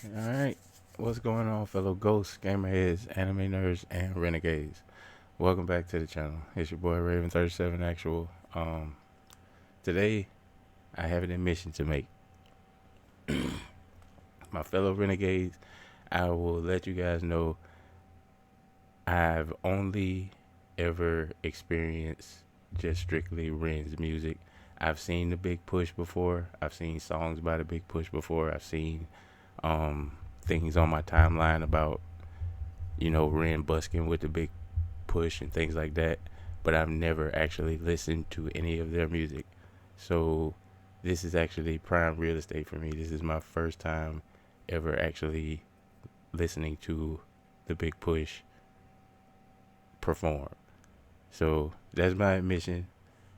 Alright, what's going on, fellow ghosts, gamerheads, anime nerds, and renegades? Welcome back to the channel. It's your boy Raven37 Actual. Today, I have an admission to make. My fellow renegades, I will let you guys know I've only ever experienced just strictly Ren's music. I've seen the Big Push before. I've seen songs by the Big Push before. I've seen things on my timeline about, Ren busking with the Big Push and things like that. But I've never actually listened to any of their music. So this is actually prime real estate for me. This is my first time ever actually listening to the Big Push perform. So that's my admission.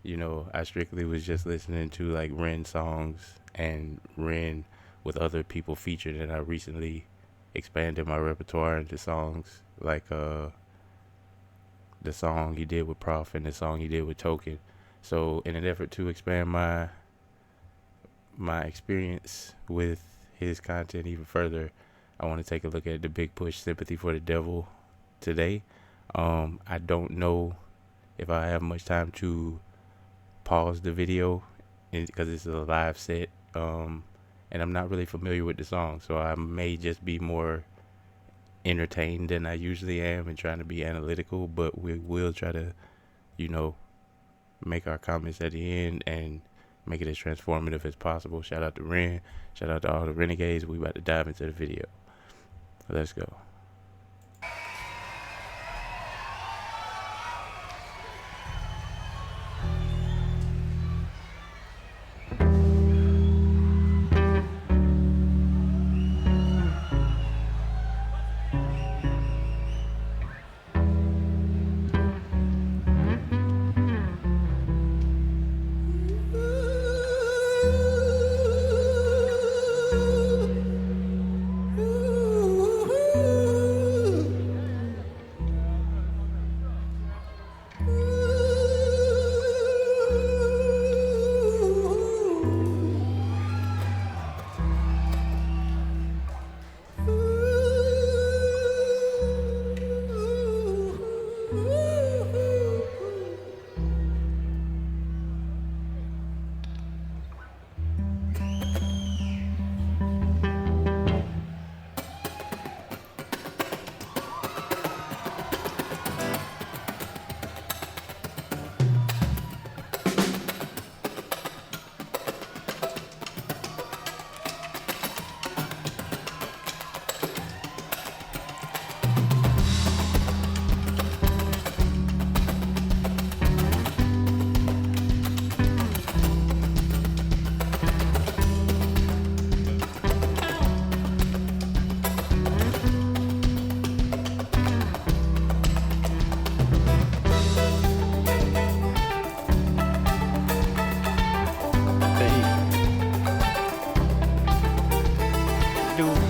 I strictly was just listening to like Ren songs and Ren with other people featured, and I recently expanded my repertoire into songs like the song he did with Prof and the song he did with Token. So in an effort to expand my experience with his content even further, I want to take a look at the Big Push Sympathy for the Devil today. I don't know if I have much time to pause the video because this is a live set, and I'm not really familiar with the song, so I may just be more entertained than I usually am and trying to be analytical, but we will try to, make our comments at the end and make it as transformative as possible. Shout out to Ren, shout out to all the renegades. We about to dive into the video. Let's go.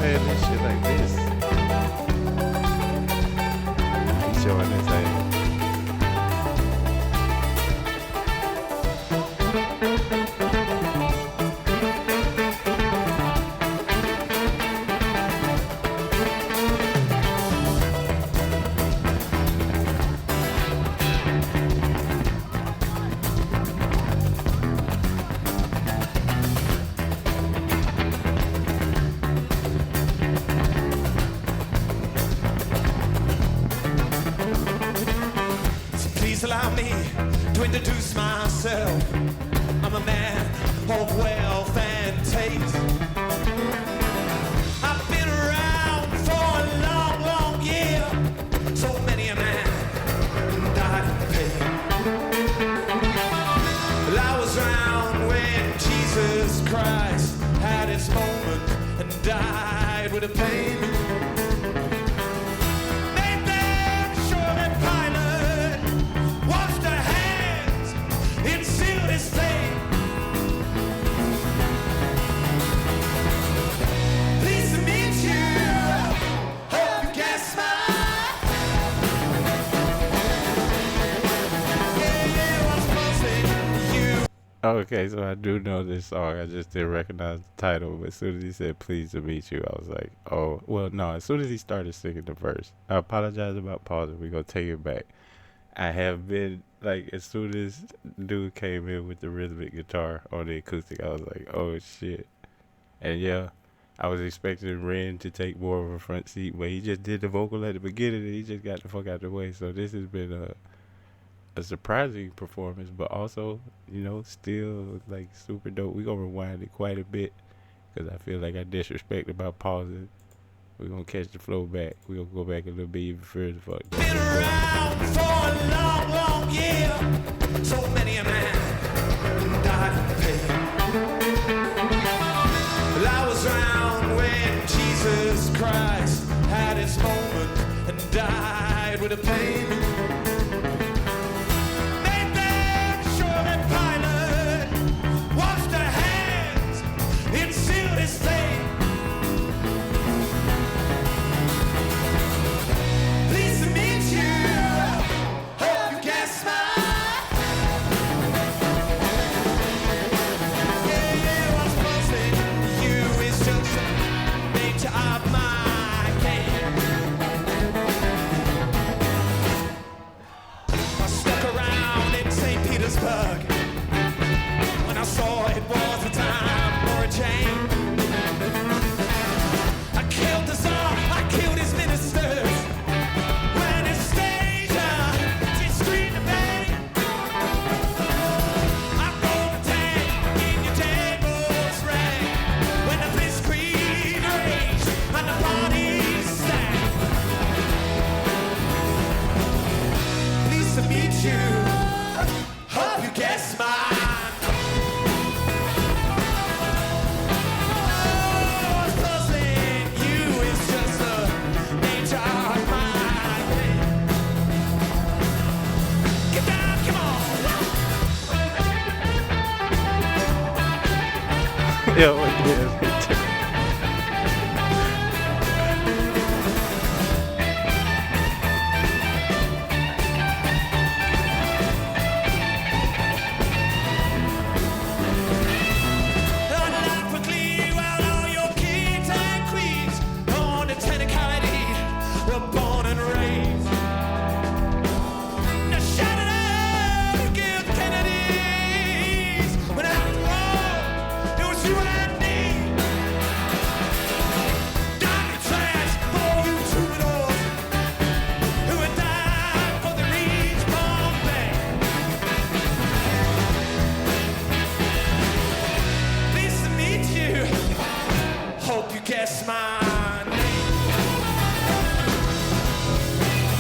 This shit like this. He's showing his age. Allow me to introduce myself. I'm a man of wealth and taste. I've been around for a long, long year. So many a man died in pain. Well, I was around when Jesus Christ had his moment and died with a pain. Okay, so I do know this song. I just didn't recognize the title. But as soon as he said "Pleased to meet you," I was like, "Oh, well." No, as soon as he started singing the verse, I apologize about pausing. We're gonna take it back. I have been like, as soon as dude came in with the rhythmic guitar on the acoustic, I was like, "Oh shit!" And yeah, I was expecting Ren to take more of a front seat, but he just did the vocal at the beginning, and he just got the fuck out the way. So this has been a surprising performance, but also, still like super dope. We gonna rewind it quite a bit because I feel like I disrespected by pausing. We gonna catch the flow back. We gonna go back a little bit even further. Fuck that. Been Let's go. around for a long, long year. So many a man died in pain. Well, I was around when Jesus Christ had his moment and died with a pain. Made them sure that Pilate washed their hands and sealed his fate. Pleased to meet you. Hope you guessed my. Yeah, what's puzzling you is just the nature of my game. I stuck around in St. Petersburg when I saw it was a time for a change. I killed the Tsar, I killed his ministers. When it's stage, she screamed to me. I rolled a tank in your tables rang. When the blitzkrieg raged and the party sang. Pleased to meet you. Hope you guessed mine. Oh, what's puzzling you is just the nature of my game. Get down, come on. Yo, yeah. Run out quickly while all your kings and queens on the technicality were born and raised. Now shout it out, give Kennedys. When after all, it was you and me. Diamond trash for you troubadours who had died for the reach Bombay. Pleased to meet you. Hope you guess my name.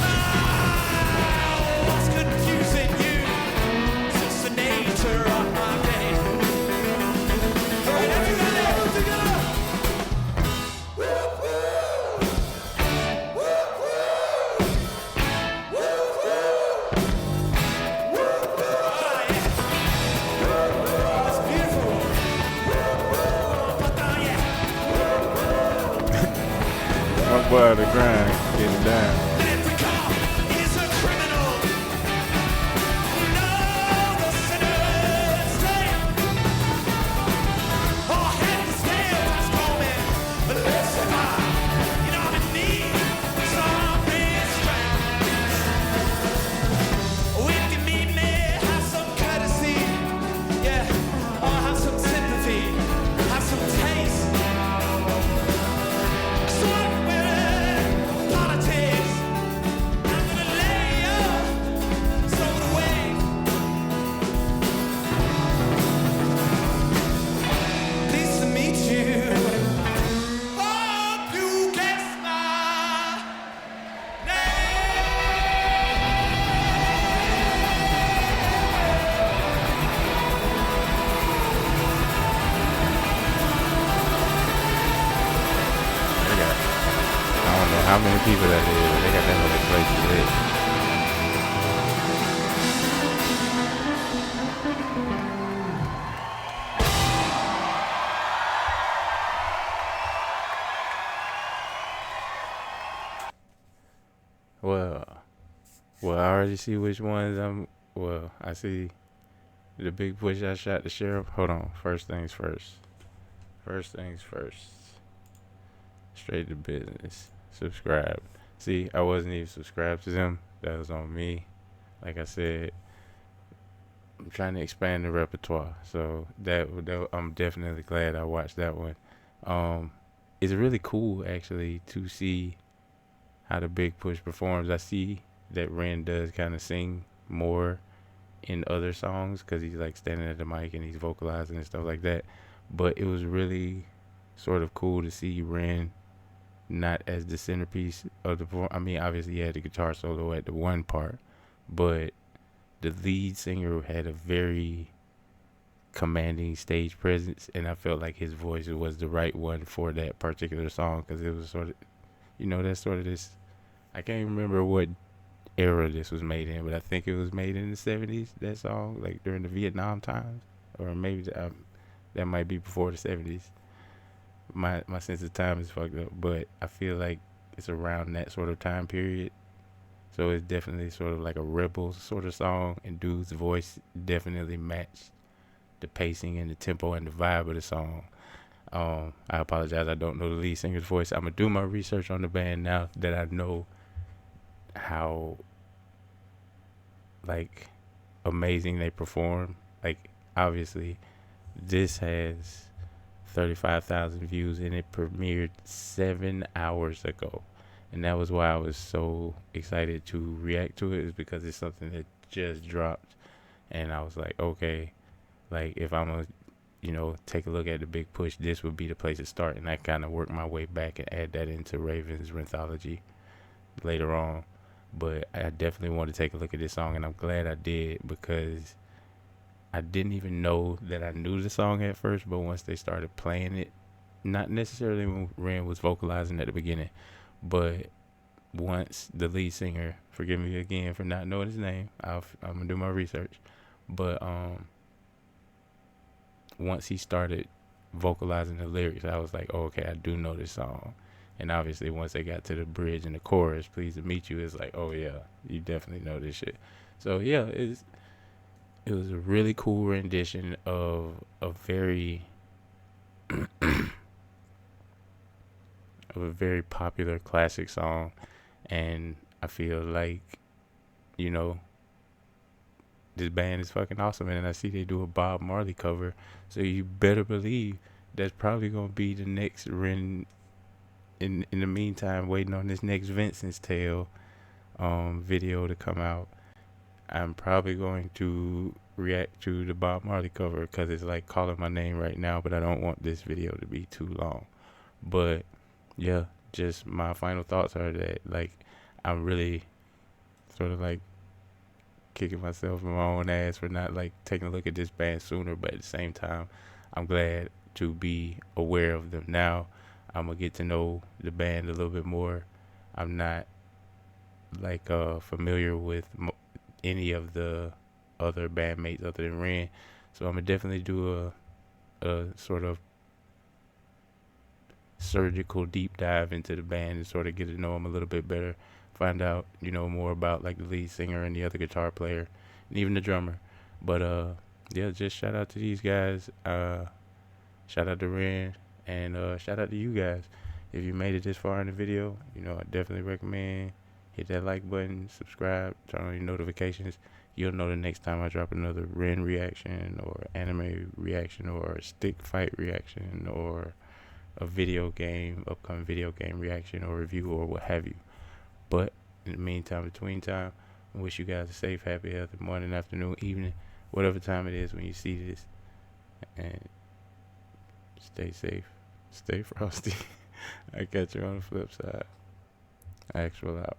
Ah, what's confusing you? It's the nature of my game. All right, everybody, together. Woo, woo. Woo, woo. Woo, woo. Woo, woo. Oh, yeah. That's beautiful. But, yeah. My boy, the grind, getting down. That every cop is a criminal. No, the sinner's slave. Or hand the scales as coming. But listen, I'm in need of some restraint. If you meet me, have some courtesy. Yeah, or have some sympathy. Have some taste. Sort with politics. I'm gonna lay you so to waste. Pleased to meet you. Hope you guess my name. They got, I don't know how many people that is. But they got that whole place lit. Well, I already see which ones I'm. Well, I see The big push I shot the sheriff. Hold on. First things first. First things first. Straight to business. Subscribe. See, I wasn't even subscribed to them. That was on me. Like I said, I'm trying to expand the repertoire. So that I'm definitely glad I watched that one. Um, it's really cool actually to see how the big push performs. I see that Ren does kind of sing more in other songs because he's like standing at the mic and he's vocalizing and stuff like that. But it was really sort of cool to see Ren not as the centerpiece of the performance. I mean, obviously he had the guitar solo at the one part, but the lead singer had a very commanding stage presence, and I felt like his voice was the right one for that particular song because it was sort of, that's sort of this. I can't remember what era this was made in, but I think it was made in the 70s. That song, like during the Vietnam times, or maybe that might be before the 70s. My sense of time is fucked up, but I feel like it's around that sort of time period. So it's definitely sort of like a rebel sort of song, and dude's voice definitely matched the pacing and the tempo and the vibe of the song. I apologize, I don't know the lead singer's voice. I'm gonna do my research on the band now that I know how like amazing they perform. Like obviously, this has 35,000 views and it premiered 7 hours ago, and that was why I was so excited to react to it, is because it's something that just dropped, and I was like, okay, like if I'm gonna take a look at the big push, this would be the place to start, and I kind of worked my way back and add that into Raven's Renthology later on. But I definitely want to take a look at this song, and I'm glad I did, because I didn't even know that I knew the song at first, but once they started playing it, not necessarily when Ren was vocalizing at the beginning, but once the lead singer, forgive me again for not knowing his name, I'm gonna do my research, but once he started vocalizing the lyrics, I was like, oh, okay, I do know this song. And obviously, once they got to the bridge and the chorus, "Pleased to meet you," it's like, oh yeah, you definitely know this shit. So yeah, it was a really cool rendition of a very of a very popular classic song, and I feel like you know this band is fucking awesome, and I see they do a Bob Marley cover, so you better believe that's probably gonna be the next Ren. In the meantime, waiting on this next Vincent's Tale video to come out, I'm probably going to react to the Bob Marley cover because it's like calling my name right now, but I don't want this video to be too long. But yeah, just my final thoughts are that like I'm really sort of like kicking myself in my own ass for not like taking a look at this band sooner, but at the same time, I'm glad to be aware of them now. I'm gonna get to know the band a little bit more. I'm not like familiar with any of the other bandmates other than Ren, so I'm gonna definitely do a sort of surgical deep dive into the band and sort of get to know them a little bit better, find out more about like the lead singer and the other guitar player and even the drummer. But yeah, just shout out to these guys, shout out to Ren, and shout out to you guys. If you made it this far in the video, I definitely recommend hit that like button, subscribe, turn on your notifications. You'll know the next time I drop another Ren reaction or anime reaction or a stick fight reaction or a upcoming video game reaction or review or what have you. But in the meantime, between time, I wish you guys a safe, happy, healthy morning, afternoon, evening, whatever time it is when you see this. And stay safe, stay frosty. I catch you on the flip side. Actual out.